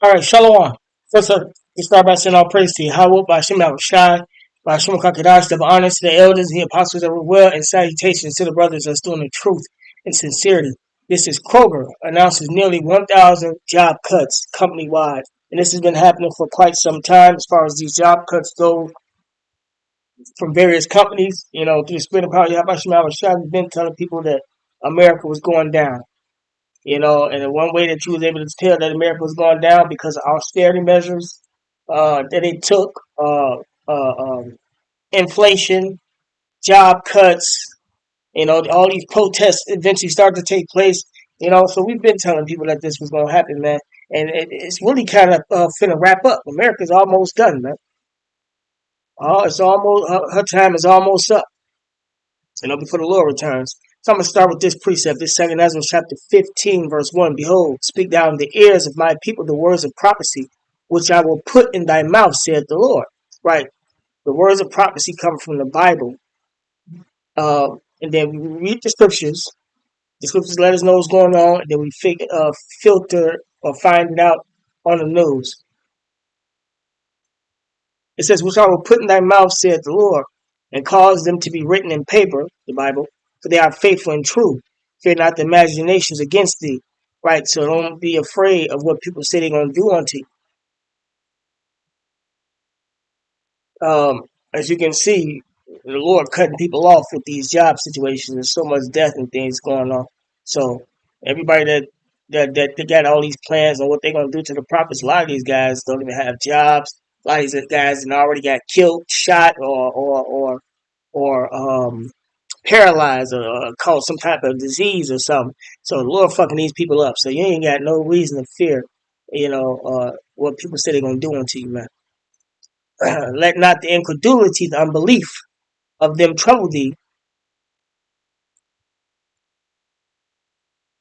All right, Shalom. First up, we start by saying all praise to Yahweh, by Shem Shai, by Shem Kakadash, the honors to the elders and the apostles that were well, and salutations to the brothers that's doing the truth and sincerity. This is Kroger announces nearly 1,000 job cuts company wide. And this has been happening for quite some time as far as these job cuts go from various companies. You know, through the spirit of power, Yahweh Shem Shai has been telling people that America was going down. You know, and the one way that you was able to tell that America was going down because of austerity measures that it took, uh, um, inflation, job cuts, you know, all these protests eventually started to take place. You know, so we've been telling people that this was going to happen, man. And it's really kind of finna wrap up. America's almost done, man. Oh, it's almost, her time is almost up, you know, before the Lord returns. So I'm going to start with this precept. This second Ezra chapter 15, verse 1. Behold, speak thou in the ears of my people the words of prophecy, which I will put in thy mouth, saith the Lord. Right. The words of prophecy come from the Bible. And then we read the scriptures. The scriptures let us know what's going on. And then we filter or find it out on the news. It says, which I will put in thy mouth, saith the Lord, and cause them to be written in paper, the Bible, for they are faithful and true. Fear not the imaginations against thee. Right? So don't be afraid of what people say they're going to do unto you. As you can see, the Lord cutting people off with these job situations. There's so much death and things going on. So everybody that they got all these plans on what they're going to do to the prophets, a lot of these guys don't even have jobs. A lot of these guys that already got killed, shot, or paralyzed or caught some type of disease or something. So the Lord fucking these people up. So you ain't got no reason to fear, you know, what people say they're gonna do unto you, man. Let not the incredulity, the unbelief of them trouble thee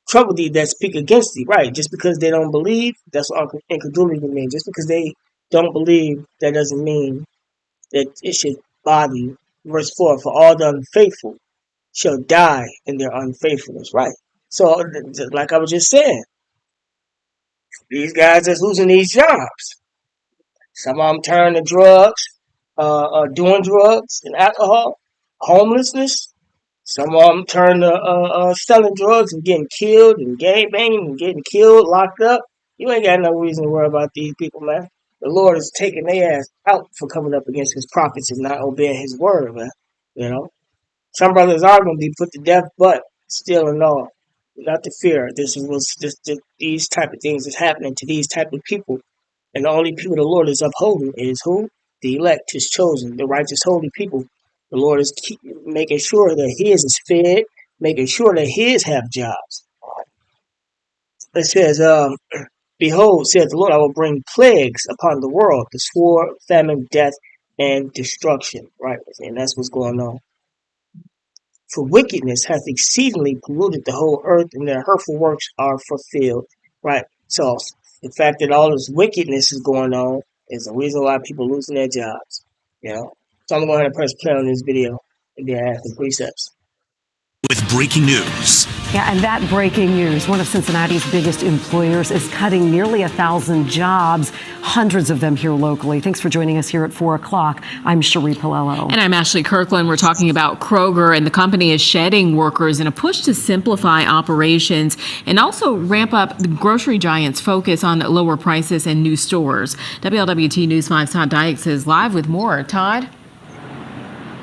that speak against thee. Right? Just because they don't believe, that's what incredulity means. Just because they don't believe, that doesn't mean that it should bother you. Verse 4, for all the unfaithful shall die in their unfaithfulness. Right? So, like I was just saying, these guys that's losing these jobs, some of them turn to drugs, doing drugs and alcohol, homelessness. Some of them turn to selling drugs and getting killed and gangbanging and getting killed, locked up. You ain't got no reason to worry about these people, man. The Lord is taking their ass out for coming up against his prophets and not obeying his word, man. You know? Some brothers are going to be put to death, but still and all, not to fear. These type of things is happening to these type of people. And the only people the Lord is upholding is who? The elect, his chosen, the righteous, holy people. The Lord is making sure that his is fed, making sure that his have jobs. It says, behold, saith the Lord, I will bring plagues upon the world, the sword, famine, death, and destruction. Right? And that's what's going on. For wickedness hath exceedingly polluted the whole earth, and their hurtful works are fulfilled. Right? So the fact that all this wickedness is going on is the reason why people are losing their jobs. You know? So I'm going to go ahead and press play on this video and then ask the precepts. With breaking news. Yeah, and that breaking news, one of Cincinnati's biggest employers is cutting nearly 1,000 jobs, hundreds of them here locally. Thanks for joining us here at 4 o'clock. I'm Cherie Palello. And I'm Ashley Kirkland. We're talking about Kroger, and the company is shedding workers in a push to simplify operations and also ramp up the grocery giant's focus on lower prices and new stores. WLWT News 5's Todd Dykes is live with more. Todd?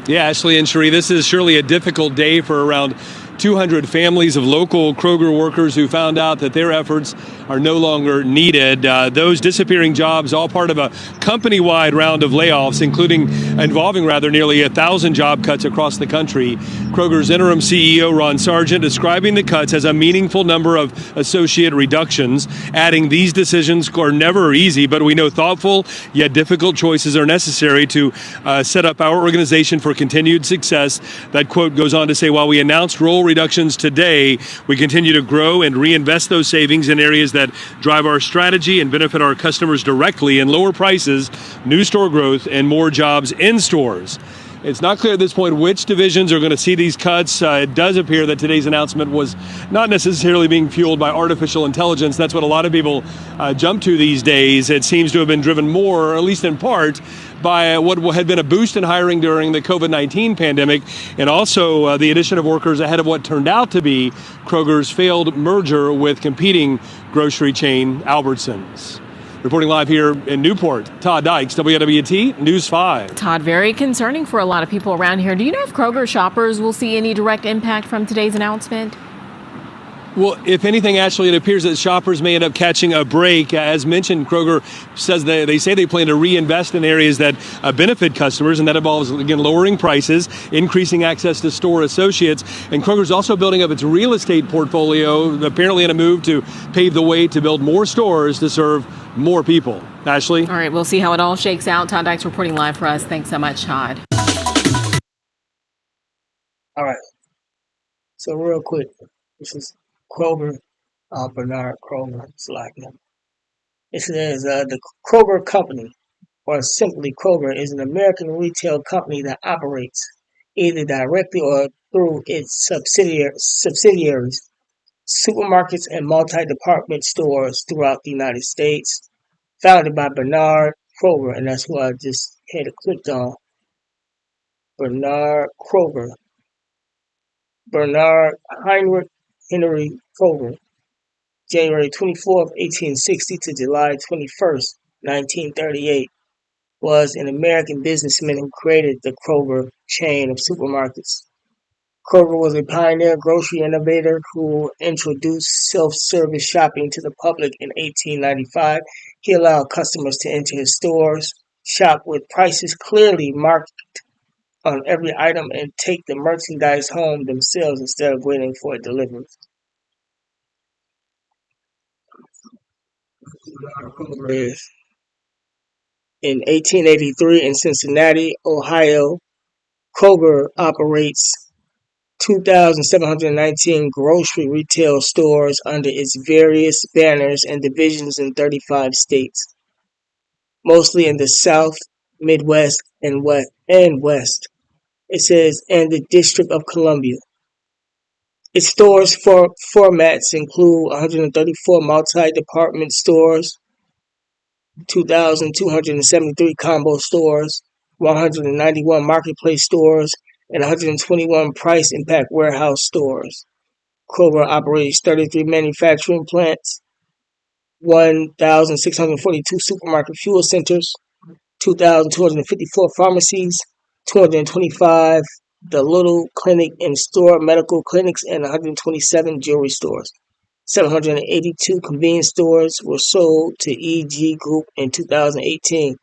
Yeah, Ashley and Cherie, this is surely a difficult day for around 200 families of local Kroger workers who found out that their efforts are no longer needed. Those disappearing jobs, all part of a company-wide round of layoffs, involving nearly 1,000 job cuts across the country. Kroger's interim CEO, Ron Sargent, describing the cuts as a meaningful number of associate reductions, adding these decisions are never easy, but we know thoughtful yet difficult choices are necessary to set up our organization for continued success. That quote goes on to say, while we announced role reductions today, we continue to grow and reinvest those savings in areas that drive our strategy and benefit our customers directly in lower prices, new store growth, and more jobs in stores. It's not clear at this point which divisions are going to see these cuts. It does appear that today's announcement was not necessarily being fueled by artificial intelligence. That's what a lot of people jump to these days. It seems to have been driven more, or at least in part, by what had been a boost in hiring during the COVID-19 pandemic, and also the addition of workers ahead of what turned out to be Kroger's failed merger with competing grocery chain Albertsons. Reporting live here in Newport, Todd Dykes, WWT News 5. Todd, very concerning for a lot of people around here. Do you know if Kroger shoppers will see any direct impact from today's announcement? Well, if anything, Ashley, it appears that shoppers may end up catching a break. As mentioned, Kroger says they say they plan to reinvest in areas that benefit customers, and that involves, again, lowering prices, increasing access to store associates. And Kroger's also building up its real estate portfolio, apparently in a move to pave the way to build more stores to serve more people. Ashley? All right, we'll see how it all shakes out. Todd Dykes reporting live for us. Thanks so much, Todd. All right. So real quick, this is Kroger, Bernard Kroger. It's like him. It says the Kroger Company, or simply Kroger, is an American retail company that operates either directly or through its subsidiaries, supermarkets, and multi-department stores throughout the United States. Founded by Bernard Kroger, and that's who I just had clicked on. Bernard Kroger. Bernard Heinrich Henry Kroger, January 24th, 1860 to July 21st, 1938, was an American businessman who created the Kroger chain of supermarkets. Kroger was a pioneer grocery innovator who introduced self-service shopping to the public in 1895. He allowed customers to enter his stores, shop with prices clearly marked on every item, and take the merchandise home themselves instead of waiting for it delivered. In 1883 in Cincinnati, Ohio, Kroger operates 2,719 grocery retail stores under its various banners and divisions in 35 states, mostly in the South, Midwest, and West. It says, and the District of Columbia. Its stores formats include 134 multi-department stores, 2,273 combo stores, 191 marketplace stores, and 121 price impact warehouse stores. Kroger operates 33 manufacturing plants, 1,642 supermarket fuel centers, 2,254 pharmacies, 225 the Little Clinic and Store medical clinics, and 127 jewelry stores. 782 convenience stores were sold to EG Group in 2018.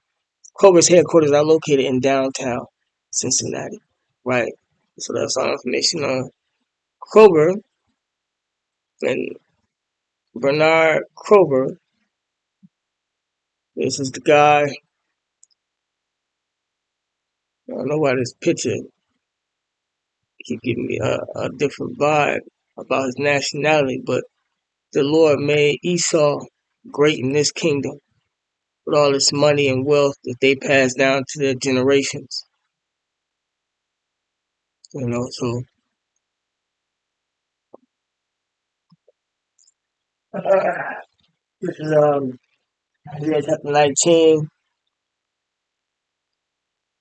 Kroger's headquarters are located in downtown Cincinnati. Right. So that's all information on Kroger. And Bernard Kroger, this is the guy. I don't know why this picture keep giving me a different vibe about his nationality, but the Lord made Esau great in this kingdom with all this money and wealth that they passed down to their generations. So this is Isaiah chapter 19,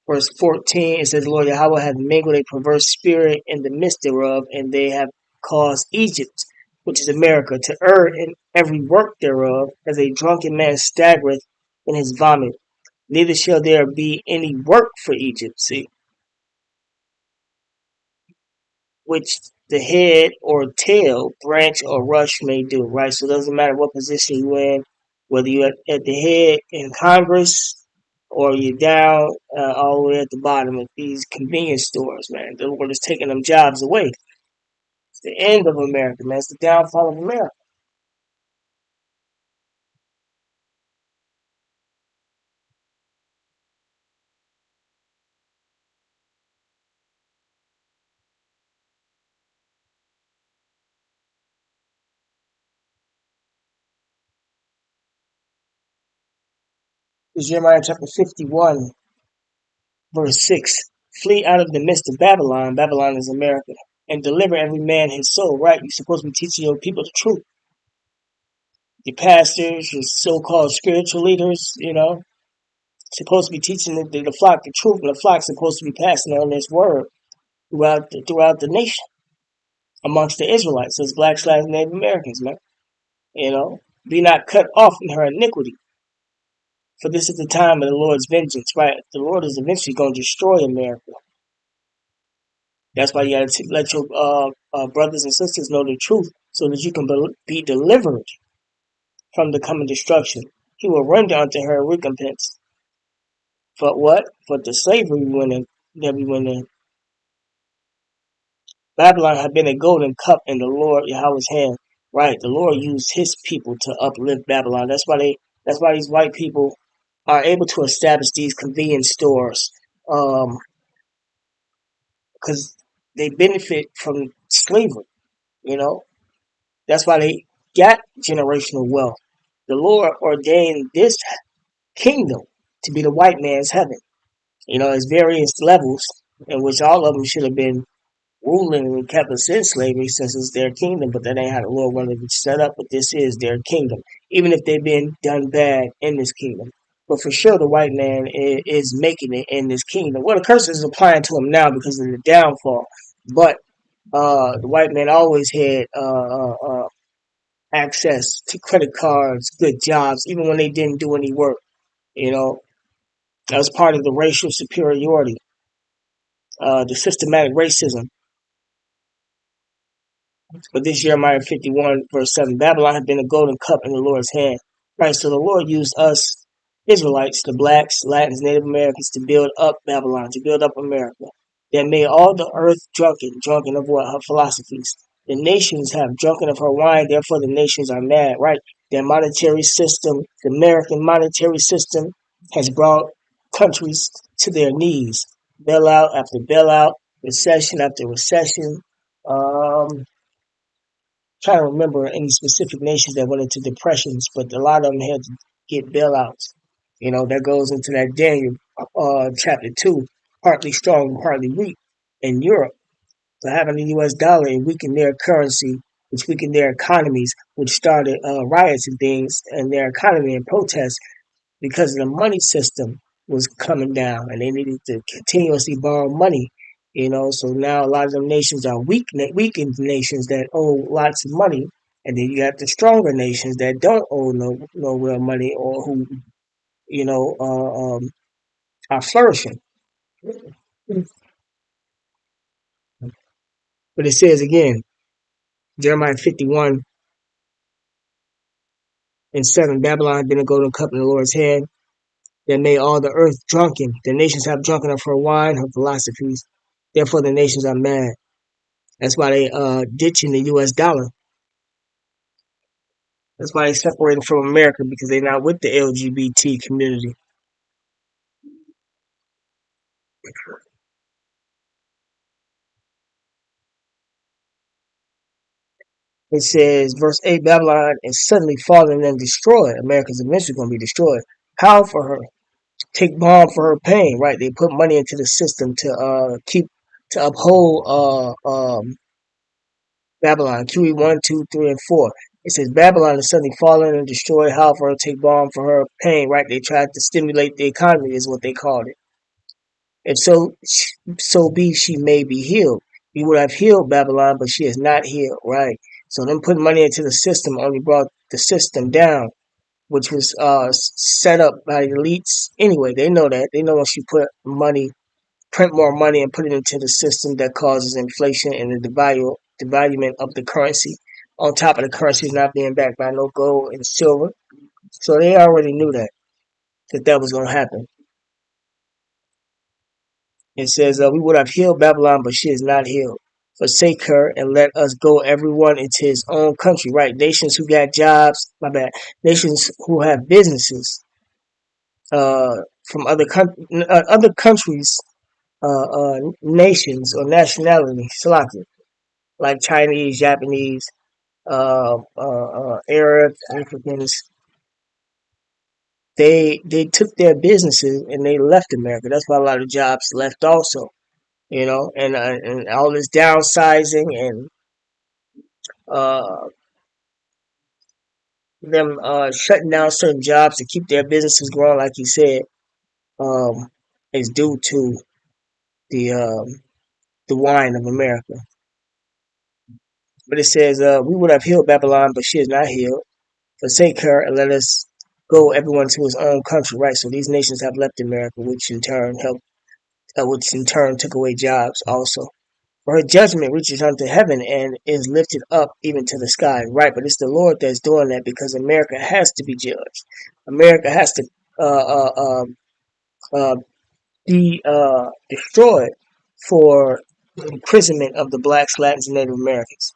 verse 14. It says, Lord Yahweh hath mingled a perverse spirit in the midst thereof, and they have caused Egypt, which is America, to err in every work thereof, as a drunken man staggereth in his vomit. Neither shall there be any work for Egypt. See, which the head or tail, branch or rush may do, right? So it doesn't matter what position you're in, whether you're at the head in Congress or you're down all the way at the bottom of these convenience stores, man. The Lord is taking them jobs away. It's the end of America, man. It's the downfall of America. It's Jeremiah chapter 51, verse 6. Flee out of the midst of Babylon. Babylon is America. And deliver every man his soul, right? You're supposed to be teaching your people the truth. Your pastors, your so-called spiritual leaders, supposed to be teaching the flock the truth, and the flock's supposed to be passing on this word throughout the nation amongst the Israelites, as Black/Native Americans, man. Be not cut off in her iniquity. For this is the time of the Lord's vengeance, right? The Lord is eventually going to destroy America. That's why you got to let your brothers and sisters know the truth so that you can be delivered from the coming destruction. He will render unto her recompense. For what? For the slavery that we went in. Babylon had been a golden cup in the Lord Yahweh's hand. Right, the Lord used his people to uplift Babylon. That's why these white people are able to establish these convenience stores. Because they benefit from slavery, you know. That's why they got generational wealth. The Lord ordained this kingdom to be the white man's heaven. There's various levels in which all of them should have been ruling and kept us in slavery since it's their kingdom, but that ain't how the Lord wanted it set up. But this is their kingdom, even if they've been done bad in this kingdom. But for sure, the white man is making it in this kingdom. Well, the curse is applying to him now because of the downfall. But the white man always had access to credit cards, good jobs, even when they didn't do any work. That was part of the racial superiority, the systematic racism. But this Jeremiah 51, verse 7, Babylon had been a golden cup in the Lord's hand. Right, so the Lord used us, Israelites, the blacks, Latins, Native Americans, to build up Babylon, to build up America. That made all the earth drunken of what? Her philosophies. The nations have drunken of her wine, therefore the nations are mad, right? Their monetary system, the American monetary system, has brought countries to their knees. Bailout after bailout, recession after recession. Trying to remember any specific nations that went into depressions, but a lot of them had to get bailouts. That goes into that Daniel chapter 2, partly strong and partly weak in Europe. So having the U.S. dollar and weakened their currency, which weakened their economies, which started riots and things in their economy and protests because the money system was coming down and they needed to continuously borrow money. So now a lot of them nations are weakened nations that owe lots of money, and then you got the stronger nations that don't owe no real money or who are flourishing. But it says again, Jeremiah 51 and 7, Babylon had been a golden cup in the Lord's hand that made all the earth drunken. The nations have drunken of her wine, her philosophies. Therefore the nations are mad. That's why they ditching the U.S. dollar. That's why they separating from America, because they're not with the LGBT community. It says, verse 8, Babylon is suddenly fallen and destroyed. America's eventually going to be destroyed. How for her? Take balm for her pain, right? They put money into the system to uphold Babylon. QE 1, 2, 3, and 4. It says Babylon is suddenly fallen and destroyed. How for her? Take balm for her pain, right? They tried to stimulate the economy, is what they called it. If so be she may be healed. We would have healed Babylon, but she is not healed, right? So them putting money into the system only brought the system down, which was set up by the elites. Anyway, they know that. They know once you print more money and put it into the system, that causes inflation and the devaluation of the currency. On top of the currency is not being backed by no gold and silver. So they already knew that was going to happen. It says, we would have healed Babylon, but she is not healed. Forsake her and let us go everyone into his own country, right? Nations who got jobs, nations who have businesses from other countries, nations or nationalities, like Chinese, Japanese, Arab, Africans. They took their businesses and they left America. That's why a lot of jobs left also. and all this downsizing and uh, them shutting down certain jobs to keep their businesses growing, like you said, um, is due to the wine of America. But it says, "We would have healed Babylon, but she is not healed. Forsake her and let us go, everyone to his own country." Right. So these nations have left America, which in turn took away jobs also. For her judgment reaches unto heaven and is lifted up even to the sky. Right, but it's the Lord that's doing that because America has to be judged. America has to uh, uh, um, uh, be destroyed for the imprisonment of the blacks, Latins, and Native Americans.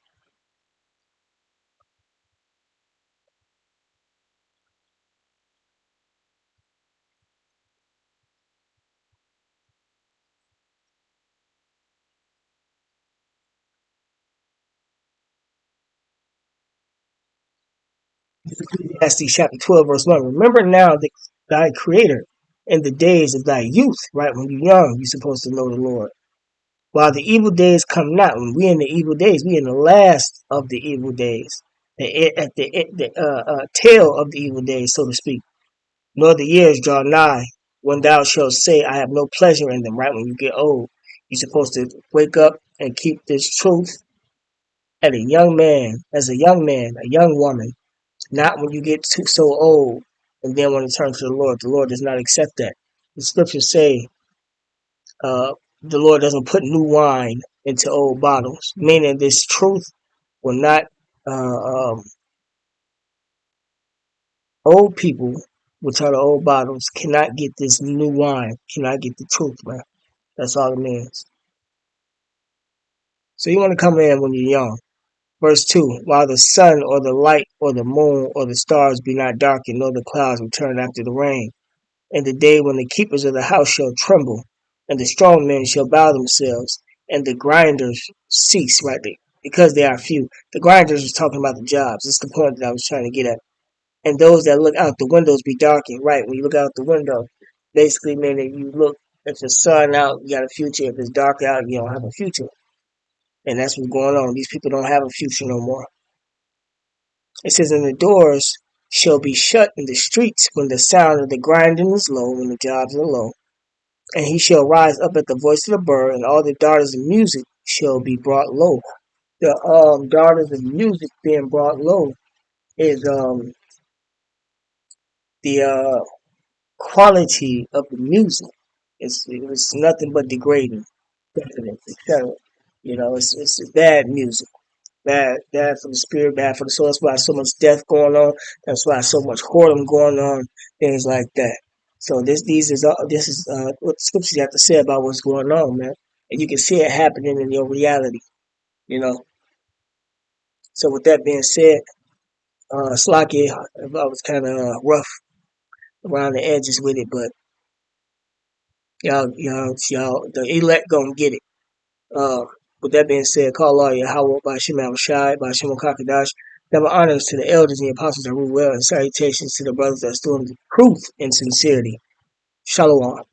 Ecclesiastes chapter 12, verse 1. Remember now thy Creator in the days of thy youth, right? When you're young, you're supposed to know the Lord. While the evil days come not, when we in the evil days, we in the last of the evil days, at the tail of the evil days, so to speak. Nor the years draw nigh, when thou shalt say, I have no pleasure in them. Right, when you get old, you're supposed to wake up and keep this truth as a young woman, not when you get so old and then when you turn to the Lord. The Lord does not accept that. The scriptures say uh, the Lord doesn't put new wine into old bottles, meaning this truth will not, uh, um, old people, which are the old bottles, cannot get this new wine, cannot get the truth, man. That's all it means. So you want to come in when you're young. Verse 2, while the sun or the light or the moon or the stars be not darkened, nor the clouds return after the rain, and the day when the keepers of the house shall tremble, and the strong men shall bow themselves, and the grinders cease, right? Because they are few. The grinders was talking about the jobs. That's the point that I was trying to get at. And those that look out the windows be darkened, right? When you look out the window, basically meaning you look, if the sun out, you got a future. If it's dark out, you don't have a future. And that's what's going on. These people don't have a future no more. It says, and the doors shall be shut in the streets when the sound of the grinding is low, when the jobs are low. And he shall rise up at the voice of the bird, and all the daughters of music shall be brought low. The daughters of music being brought low is the quality of the music. It's nothing but degrading, decadent, etc. It's bad music. Bad for the spirit, bad for the soul. That's why so much death going on. That's why so much whoredom going on. Things like that. So this is what the scriptures have to say about what's going on, man. And you can see it happening in your reality. You know. So with that being said, Slocky, I was kind of rough around the edges with it, but y'all, the elect gonna get it. Uh, with that being said, call all Yahweh by Shem Shai, by Shem Kakadash. Double honors to the elders and the apostles that rule well, and salutations to the brothers that storm the truth and sincerity. Shalom.